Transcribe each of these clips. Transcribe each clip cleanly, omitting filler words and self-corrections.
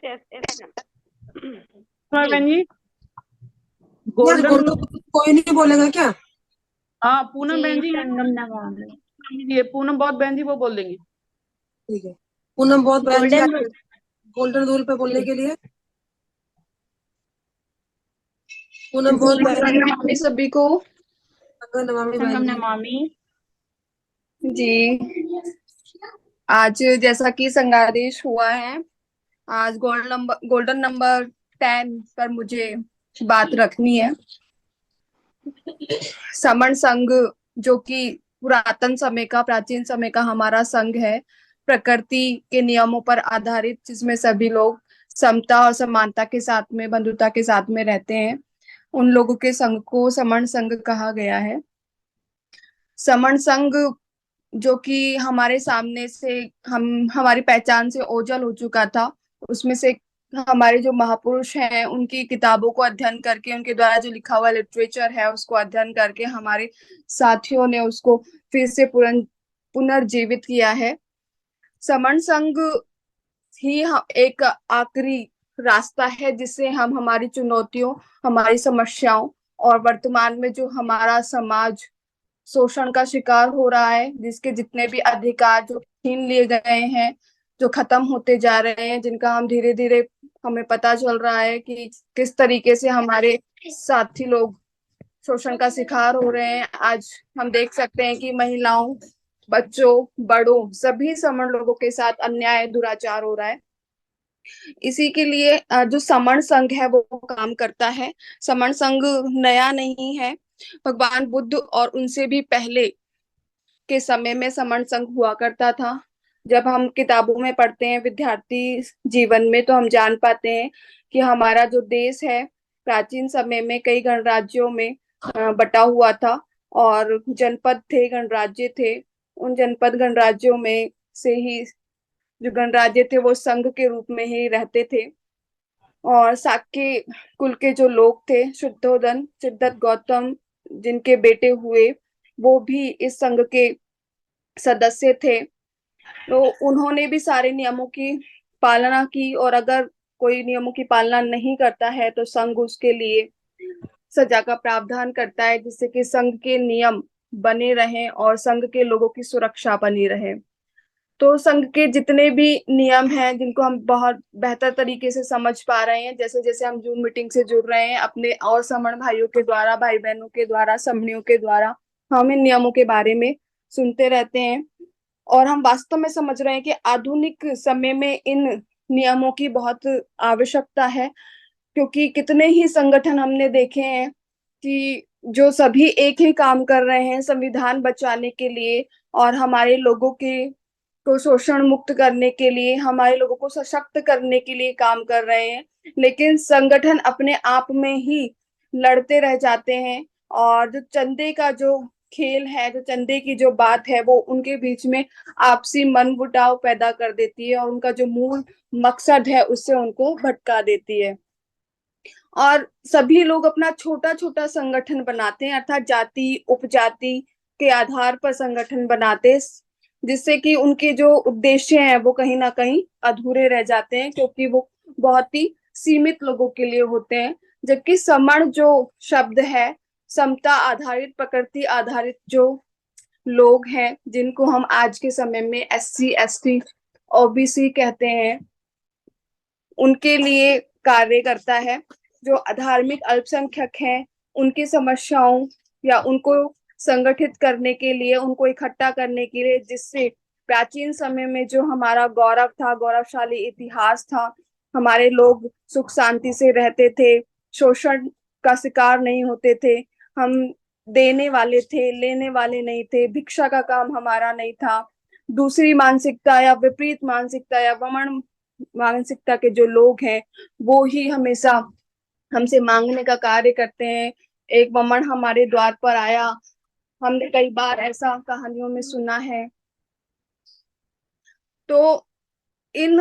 ऐसे ना। बहन जी, यार गोल्डन। गोल्डन कोई नहीं बोलेगा क्या? हाँ, पूनम बहन जी जी हैं। संगम नवामी। ये पूनम बहुत बहन जी वो बोल देंगी। ठीक है। पूनम बहुत बहन जी गोल्डन आए गोल्डन रूल पे बोलने के लिए। पूनम बहुत जी बहन। संगम नमामि सभी को। संगम नमामि संगम बहन जी। नमामि जी। आज जैसा कि संगादेश हुआ है, आज गोल्डन नंबर 10 पर मुझे बात रखनी है। समण संघ, जो कि पुरातन समय का, प्राचीन समय का हमारा संघ है, प्रकृति के नियमों पर आधारित, जिसमें सभी लोग समता और समानता के साथ में, बंधुता के साथ में रहते हैं, उन लोगों के संघ को समण संघ कहा गया है। समण संघ, जो कि हमारे सामने से, हम हमारी पहचान से ओझल हो चुका था, उसमें से हमारे जो महापुरुष हैं उनकी किताबों को अध्ययन करके, उनके द्वारा जो लिखा हुआ लिटरेचर है उसको अध्ययन करके हमारे साथियों ने उसको फिर से पुनर्जीवित किया है। समण संघ ही एक आखिरी रास्ता है जिससे हम हमारी चुनौतियों, हमारी समस्याओं, और वर्तमान में जो हमारा समाज शोषण का शिकार हो रहा है, जिसके जितने भी अधिकार जो छीन लिए गए हैं, जो खत्म होते जा रहे हैं, जिनका हम धीरे धीरे हमें पता चल रहा है कि किस तरीके से हमारे साथी लोग शोषण का शिकार हो रहे हैं। आज हम देख सकते हैं कि महिलाओं, बच्चों, बड़ों, सभी समण लोगों के साथ अन्याय, दुराचार हो रहा है। इसी के लिए जो समण संघ है वो काम करता है। समण संघ नया नहीं है। भगवान बुद्ध और उनसे भी पहले के समय में समण संघ हुआ करता था। जब हम किताबों में पढ़ते हैं विद्यार्थी जीवन में, तो हम जान पाते हैं कि हमारा जो देश है प्राचीन समय में कई गणराज्यों में बटा हुआ था, और जनपद थे, गणराज्य थे। उन जनपद गणराज्यों में से ही जो गणराज्य थे वो संघ के रूप में ही रहते थे। और शाक्य कुल के जो लोग थे, शुद्धोधन, सिद्धार्थ गौतम, जिनके बेटे हुए, वो भी इस संघ के सदस्य थे। तो उन्होंने भी सारे नियमों की पालना की, और अगर कोई नियमों की पालना नहीं करता है तो संघ उसके लिए सजा का प्रावधान करता है, जिससे कि संघ के नियम बने रहें और संघ के लोगों की सुरक्षा बनी रहे। तो संघ के जितने भी नियम हैं, जिनको हम बहुत बेहतर तरीके से समझ पा रहे हैं, जैसे जैसे हम जूम मीटिंग से जुड़ रहे हैं अपने और समण भाइयों के द्वारा, भाई बहनों के द्वारा, समणियों के द्वारा, हम इन नियमों के बारे में सुनते रहते हैं। और हम वास्तव में समझ रहे हैं कि आधुनिक समय में इन नियमों की बहुत आवश्यकता है, क्योंकि कितने ही संगठन हमने देखे हैं कि जो सभी एक ही काम कर रहे हैं संविधान बचाने के लिए, और हमारे लोगों के को शोषण मुक्त करने के लिए, हमारे लोगों को सशक्त करने के लिए काम कर रहे हैं। लेकिन संगठन अपने आप में ही लड़ते रह जाते हैं, और जो चंदे का जो खेल है, जो चंदे की जो बात है, वो उनके बीच में आपसी मनमुटाव पैदा कर देती है, और उनका जो मूल मकसद है उससे उनको भटका देती है। और सभी लोग अपना छोटा छोटा संगठन बनाते हैं, अर्थात जाति उपजाति के आधार पर संगठन बनाते हैं, जिससे कि उनके जो उद्देश्य हैं वो कहीं ना कहीं अधूरे रह जाते हैं, क्योंकि वो बहुत ही सीमित लोगों के लिए होते हैं। जबकि समण जो शब्द है, समता आधारित, प्रकृति आधारित जो लोग हैं, जिनको हम आज के समय में SC ST OBC कहते हैं, उनके लिए कार्य करता है। जो धार्मिक अल्पसंख्यक हैं, उनकी समस्याओं या उनको संगठित करने के लिए, उनको इकट्ठा करने के लिए, जिससे प्राचीन समय में जो हमारा गौरव था, गौरवशाली इतिहास था, हमारे लोग सुख शांति से रहते थे, शोषण का शिकार नहीं होते थे, हम देने वाले थे, लेने वाले नहीं थे, भिक्षा का काम हमारा नहीं था। दूसरी मानसिकता या विपरीत मानसिकता या वमन मानसिकता के जो लोग हैं, वो ही हमेशा हमसे मांगने का कार्य करते हैं। एक वमन हमारे द्वार पर आया, हमने कई बार ऐसा कहानियों में सुना है। तो इन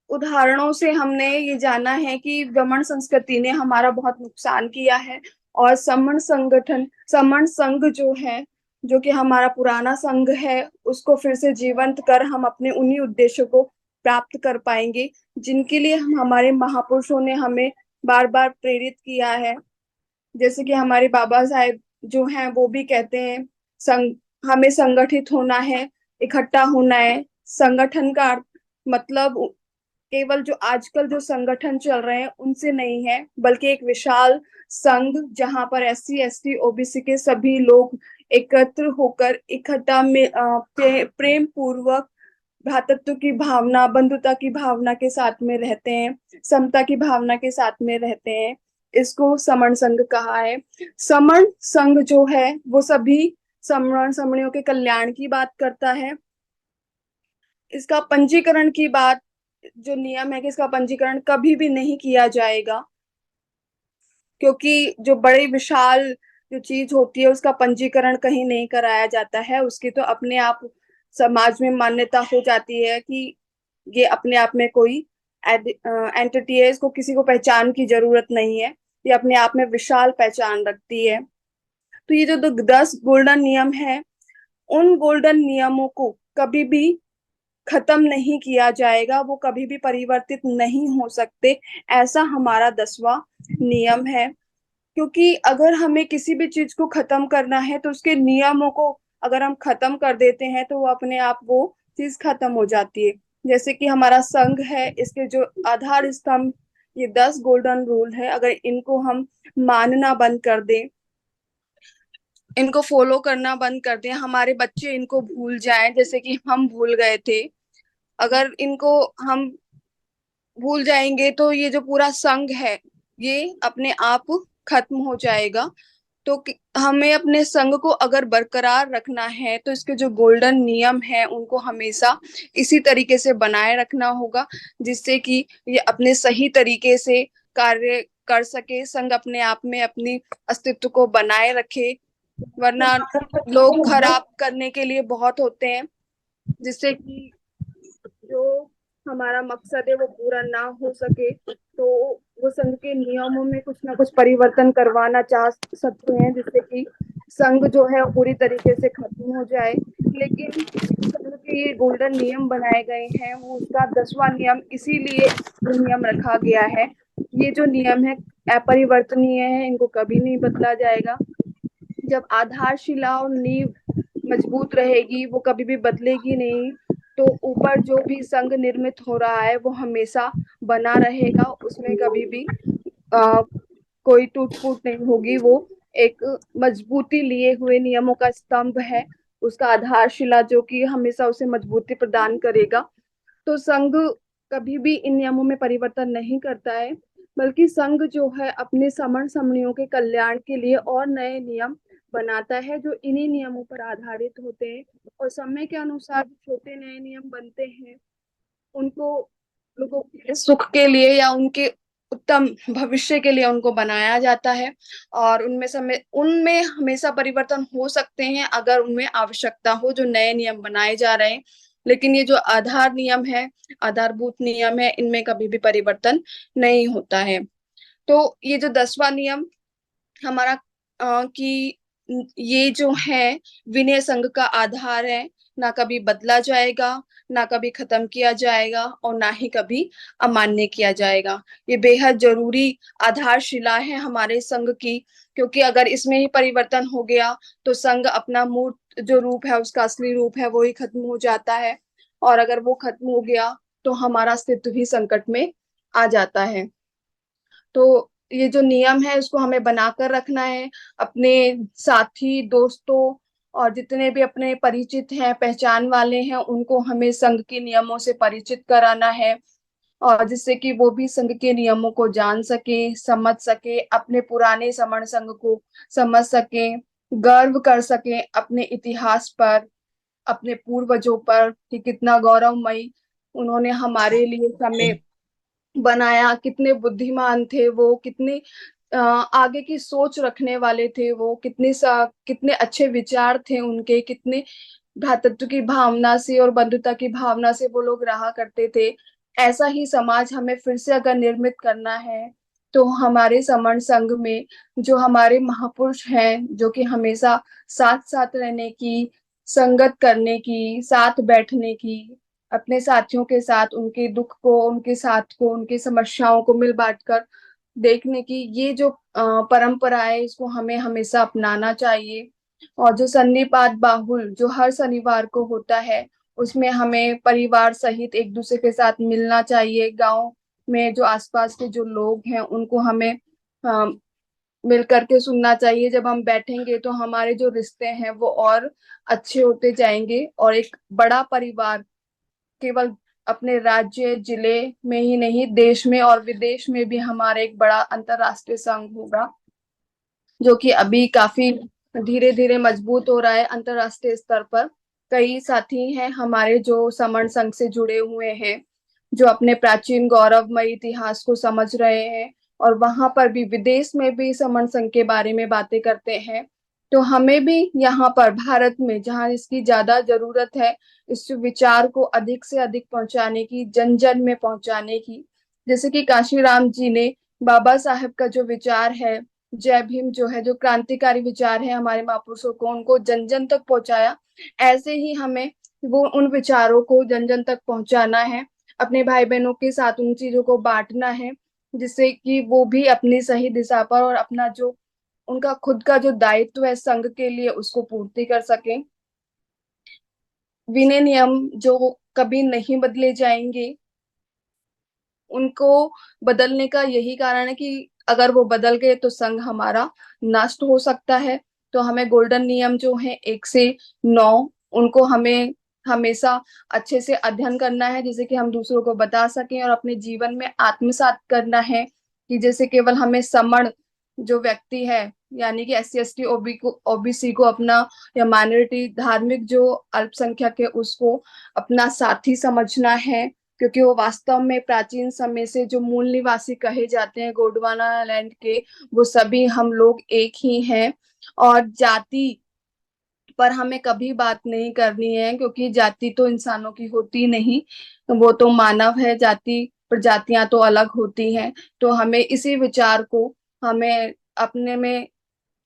उदाहरणों से हमने ये जाना है कि वमन संस्कृति ने हमारा बहुत नुकसान किया है, और समण संघ जो है, जो कि हमारा पुराना संघ है, उसको फिर से जीवंत कर हम अपने उन्हीं उद्देश्यों को प्राप्त कर पाएंगे, जिनके लिए हमारे महापुरुषों ने हमें बार बार प्रेरित किया है। जैसे कि हमारे बाबा साहेब जो हैं वो भी कहते हैं, हमें संगठित होना है, इकट्ठा होना है। संगठन का मतलब केवल जो आजकल जो संगठन चल रहे हैं उनसे नहीं है, बल्कि एक विशाल संघ जहां पर SC ST OBC के सभी लोग एकत्र होकर इकट्ठा में प्रेम पूर्वक भ्रातृत्व की भावना, बंधुता की भावना के साथ में रहते हैं, समता की भावना के साथ में रहते हैं। इसको समण संघ कहा है। समण संघ जो है वो सभी समण समणियों के कल्याण की बात करता है। इसका पंजीकरण की बात, जो नियम है कि इसका पंजीकरण कभी भी नहीं किया जाएगा, क्योंकि जो बड़ी विशाल जो चीज होती है उसका पंजीकरण कहीं नहीं कराया जाता है। उसकी तो अपने आप समाज में मान्यता हो जाती है कि ये अपने आप में कोई एंटिटी है, इसको किसी को पहचान की जरूरत नहीं है, ये अपने आप में विशाल पहचान रखती है। तो ये जो 10 गोल्डन नियम है, उन गोल्डन नियमों को कभी भी खत्म नहीं किया जाएगा, वो कभी भी परिवर्तित नहीं हो सकते, ऐसा हमारा 10वां नियम है। क्योंकि अगर हमें किसी भी चीज को खत्म करना है तो उसके नियमों को अगर हम खत्म कर देते हैं तो वो अपने आप वो चीज खत्म हो जाती है। जैसे कि हमारा संघ है, इसके जो आधार स्तंभ ये 10 गोल्डन रूल है, अगर इनको हम मानना बंद कर दें, इनको फॉलो करना बंद कर दें, हमारे बच्चे इनको भूल जाएं जैसे कि हम भूल गए थे, अगर इनको हम भूल जाएंगे तो ये जो पूरा संघ है ये अपने आप खत्म हो जाएगा। तो हमें अपने संघ को अगर बरकरार रखना है तो इसके जो गोल्डन नियम है उनको हमेशा इसी तरीके से बनाए रखना होगा, जिससे कि ये अपने सही तरीके से कार्य कर सके, संघ अपने आप में अपनी अस्तित्व को बनाए रखे। वरना लोग खराब करने के लिए बहुत होते हैं, जिससे कि जो हमारा मकसद है वो पूरा ना हो सके। तो वो संघ के नियमों में कुछ ना कुछ परिवर्तन करवाना चाह सकते हैं, जिससे कि संघ जो है पूरी तरीके से खत्म हो जाए। लेकिन संघ के ये गोल्डन नियम बनाए गए हैं, वो उसका 10वां नियम इसीलिए नियम रखा गया है। ये जो नियम है अपरिवर्तनीय है, इनको कभी नहीं बदला जाएगा। जब आधारशिला और नींव मजबूत रहेगी, वो कभी भी बदलेगी नहीं, तो ऊपर जो भी संघ निर्मित हो रहा है वो हमेशा बना रहेगा, उसमें कभी भी कोई टूट फूट नहीं होगी। वो एक मजबूती लिए हुए नियमों का स्तंभ है, उसका आधारशिला जो कि हमेशा उसे मजबूती प्रदान करेगा। तो संघ कभी भी इन नियमों में परिवर्तन नहीं करता है, बल्कि संघ जो है अपने समण समणियों के कल्याण के लिए और नए नियम बनाता है, जो इन्हीं नियमों पर आधारित होते हैं। और समय के अनुसार छोटे नए नियम बनते हैं, उनको लोगों के सुख के लिए या उनके उत्तम भविष्य के लिए उनको बनाया जाता है। और उनमें हमेशा परिवर्तन हो सकते हैं अगर उनमें आवश्यकता हो, जो नए नियम बनाए जा रहे हैं। लेकिन ये जो आधार नियम है, आधारभूत नियम है, इनमें कभी भी परिवर्तन नहीं होता है। तो ये जो 10वां नियम हमारा कि ये जो है विनय संघ का आधार है, ना कभी बदला जाएगा, ना कभी खत्म किया जाएगा, और ना ही कभी अमान्य किया जाएगा। ये बेहद जरूरी आधारशिला है हमारे संघ की, क्योंकि अगर इसमें ही परिवर्तन हो गया तो संघ अपना मूर्त जो रूप है, उसका असली रूप है, वो ही खत्म हो जाता है। और अगर वो खत्म हो गया तो हमारा अस्तित्व भी संकट में आ जाता है। तो ये जो नियम है इसको हमें बनाकर रखना है। अपने साथी, दोस्तों और जितने भी अपने परिचित हैं, पहचान वाले हैं, उनको हमें संघ के नियमों से परिचित कराना है, और जिससे कि वो भी संघ के नियमों को जान सके, समझ सके, अपने पुराने समण संघ को समझ सके, गर्व कर सके अपने इतिहास पर, अपने पूर्वजों पर कि कितना गौरवमयी उन्होंने हमारे लिए समय बनाया, कितने बुद्धिमान थे वो, कितने आगे की सोच रखने वाले थे वो, कितने अच्छे विचार थे उनके, कितने भ्रातृत्व की भावना से और बंधुता की भावना से वो लोग रहा करते थे। ऐसा ही समाज हमें फिर से अगर निर्मित करना है तो हमारे समण संघ में जो हमारे महापुरुष हैं, जो कि हमेशा साथ साथ रहने की, संगत करने की, साथ बैठने की, अपने साथियों के साथ उनके दुख को, उनके साथ को, उनकी समस्याओं को मिल बांट कर देखने की ये जो परंपरा है, इसको हमें हमेशा अपनाना चाहिए। और जो सन्निपात बाहुल जो हर शनिवार को होता है, उसमें हमें परिवार सहित एक दूसरे के साथ मिलना चाहिए। गांव में जो आसपास के जो लोग हैं उनको हमें अ, मिल करके सुनना चाहिए। जब हम बैठेंगे तो हमारे जो रिश्ते हैं वो और अच्छे होते जाएंगे, और एक बड़ा परिवार केवल अपने राज्य जिले में ही नहीं, देश में और विदेश में भी हमारा एक बड़ा अंतरराष्ट्रीय संघ होगा, जो कि अभी काफी धीरे धीरे मजबूत हो रहा है अंतरराष्ट्रीय स्तर पर। कई साथी हैं हमारे जो समण संघ से जुड़े हुए हैं, जो अपने प्राचीन गौरवमय इतिहास को समझ रहे हैं, और वहां पर भी विदेश में भी समण संघ के बारे में बातें करते हैं। तो हमें भी यहाँ पर भारत में, जहाँ इसकी ज्यादा जरूरत है, इस विचार को अधिक से अधिक पहुंचाने की, जन जन में पहुंचाने की। जैसे कि काशीराम जी ने बाबा साहेब का जो विचार है, जय भीम जो है, जो क्रांतिकारी विचार है हमारे महापुरुषों को, उनको जन जन तक पहुंचाया। ऐसे ही हमें वो उन विचारों को जन जन तक पहुंचाना है, अपने भाई बहनों के साथ उन चीजों को बांटना है, जिससे कि वो भी अपनी सही दिशा पर और अपना जो उनका खुद का जो दायित्व है संघ के लिए, उसको पूर्ति कर सकें। विनय नियम जो कभी नहीं बदले जाएंगे, उनको बदलने का यही कारण है कि अगर वो बदल गए तो संघ हमारा नष्ट हो सकता है। तो हमें गोल्डन नियम जो है 1 से 9, उनको हमें हमेशा अच्छे से अध्ययन करना है, जिससे कि हम दूसरों को बता सकें और अपने जीवन में आत्मसात करना है। कि जैसे केवल हमें समण जो व्यक्ति है, यानी कि SC ST OBC को अपना, या माइनॉरिटी धार्मिक जो अल्पसंख्यक है उसको अपना साथी समझना है, क्योंकि वो वास्तव में प्राचीन समय से जो मूल निवासी कहे जाते हैं गोंडवाना लैंड के, वो सभी हम लोग एक ही हैं। और जाति पर हमें कभी बात नहीं करनी है, क्योंकि जाति तो इंसानों की होती नहीं, वो तो मानव है। जाति प्रजातियां तो अलग होती हैं। तो हमें इसी विचार को हमें अपने में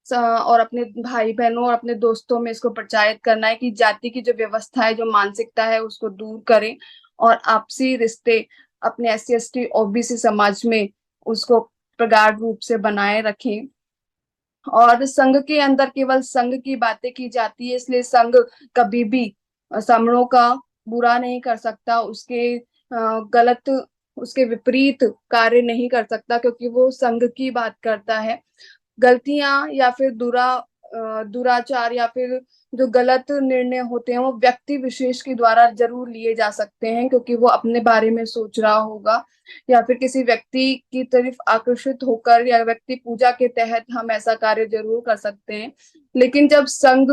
और अपने भाई बहनों और अपने दोस्तों में इसको प्रचारित करना है कि जाति की जो व्यवस्था है, जो मानसिकता है, उसको दूर करें, और आपसी रिश्ते अपने SC ST OBC समाज में उसको प्रगाढ़ रूप से बनाए रखें। और संघ के अंदर केवल संघ की बातें की जाती है, इसलिए संघ कभी भी समणों का बुरा नहीं कर सकता, उसके गलत, उसके विपरीत कार्य नहीं कर सकता, क्योंकि वो संघ की बात करता है। गलतियां या फिर दुराचार या फिर जो गलत निर्णय होते हैं, वो व्यक्ति विशेष के द्वारा जरूर लिए जा सकते हैं, क्योंकि वो अपने बारे में सोच रहा होगा, या फिर किसी व्यक्ति की तरफ आकर्षित होकर, या व्यक्ति पूजा के तहत हम ऐसा कार्य जरूर कर सकते हैं। लेकिन जब संघ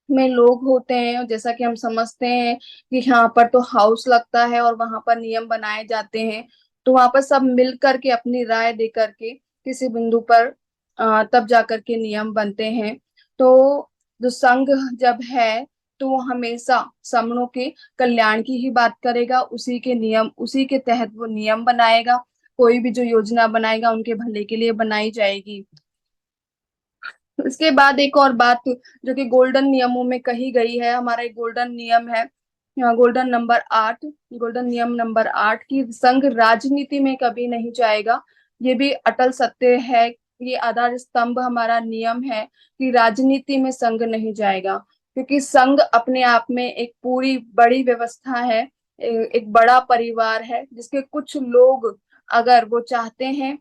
में लोग होते हैं, जैसा कि हम समझते हैं कि यहाँ पर तो हाउस लगता है और वहां पर नियम बनाए जाते हैं, तो वहां पर सब मिल करके अपनी राय दे करके किसी बिंदु पर तब जा करके नियम बनते हैं। तो जो संघ जब है, तो वो हमेशा समणों के कल्याण की ही बात करेगा, उसी के नियम, उसी के तहत वो नियम बनाएगा। कोई भी जो योजना बनाएगा उनके भले के लिए बनाई जाएगी। इसके बाद एक और बात जो कि गोल्डन नियमों में कही गई है, हमारा एक गोल्डन नियम है, गोल्डन नियम नंबर 8 की संघ राजनीति में कभी नहीं जाएगा। ये भी अटल सत्य है, ये आधार स्तंभ हमारा नियम है कि राजनीति में संघ नहीं जाएगा, क्योंकि संघ अपने आप में एक पूरी बड़ी व्यवस्था है, एक बड़ा परिवार है, जिसके कुछ लोग अगर वो चाहते हैं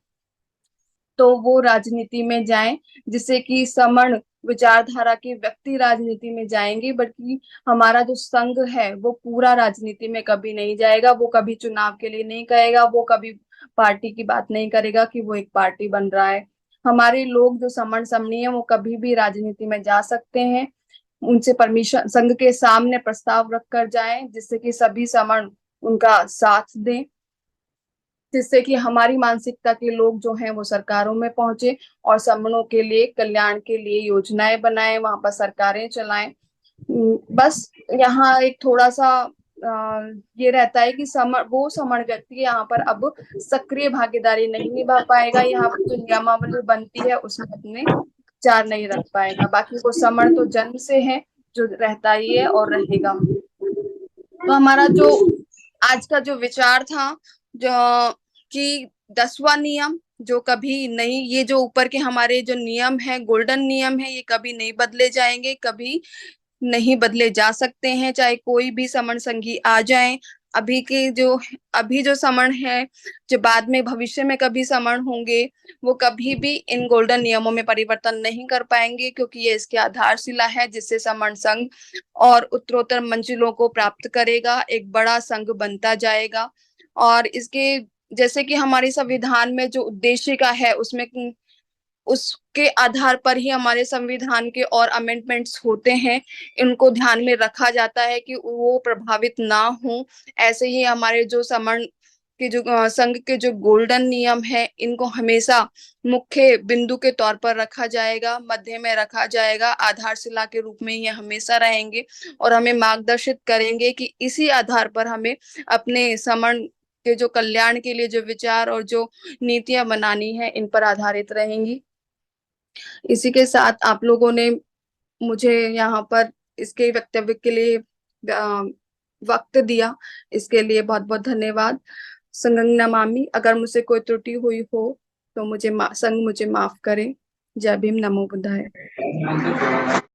तो वो राजनीति में जाएं, जिससे कि समण विचारधारा के व्यक्ति राजनीति में जाएंगे, बल्कि हमारा जो संघ है वो पूरा राजनीति में कभी नहीं जाएगा। वो कभी चुनाव के लिए नहीं कहेगा, वो कभी पार्टी की बात नहीं करेगा कि वो एक पार्टी बन रहा है। हमारे लोग जो समण समणी है वो कभी भी राजनीति में जा सकते हैं, उनसे परमिशन संघ के सामने प्रस्ताव रख कर जाएं, जिससे कि सभी समण उनका साथ दें, जिससे कि हमारी मानसिकता के लोग जो हैं वो सरकारों में पहुंचे और समणों के लिए, कल्याण के लिए योजनाएं बनाएं, वहां पर सरकारें चलाएं। बस यहाँ एक थोड़ा सा ये रहता है कि वो समण व्यक्ति यहाँ पर अब सक्रिय भागीदारी नहीं निभा पाएगा, यहाँ पर जो नियमावली बनती है उसमें अपने विचार नहीं रख पाएगा। बाकी वो समण तो जन्म से है, जो रहता ही है और रहेगा। तो हमारा जो आज का जो विचार था, जो कि 10वां नियम जो कभी नहीं, ये जो ऊपर के हमारे जो नियम है, गोल्डन नियम है, ये कभी नहीं बदले जाएंगे, कभी नहीं बदले जा सकते हैं, चाहे कोई भी समण संघी आ जाए। अभी जो समण है, जो बाद में भविष्य में कभी समण होंगे, वो कभी भी इन गोल्डन नियमों में परिवर्तन नहीं कर पाएंगे, क्योंकि ये इसकी आधारशिला है जिससे समण संघ और उत्तरोत्तर मंजिलों को प्राप्त करेगा, एक बड़ा संघ बनता जाएगा। और इसके जैसे कि हमारे संविधान में जो उद्देश्य का है, उसमें उसके आधार पर ही हमारे संविधान के और अमेंडमेंट्स होते हैं, इनको ध्यान में रखा जाता है कि वो प्रभावित ना हो। ऐसे ही हमारे जो समण के जो संघ के जो गोल्डन नियम है, इनको हमेशा मुख्य बिंदु के तौर पर रखा जाएगा, मध्य में रखा जाएगा, आधारशिला के रूप में ये हमेशा रहेंगे और हमें मार्गदर्शित करेंगे कि इसी आधार पर हमें अपने समण के जो कल्याण के लिए जो विचार और जो नीतियां बनानी है, इन पर आधारित रहेंगी। इसी के साथ आप लोगों ने मुझे यहाँ पर इसके वक्तव्य के लिए वक्त दिया, इसके लिए बहुत बहुत धन्यवाद। संगं नमामि। अगर मुझसे कोई त्रुटि हुई हो तो संग मुझे माफ करें। जय भीम, नमो बुद्धाय।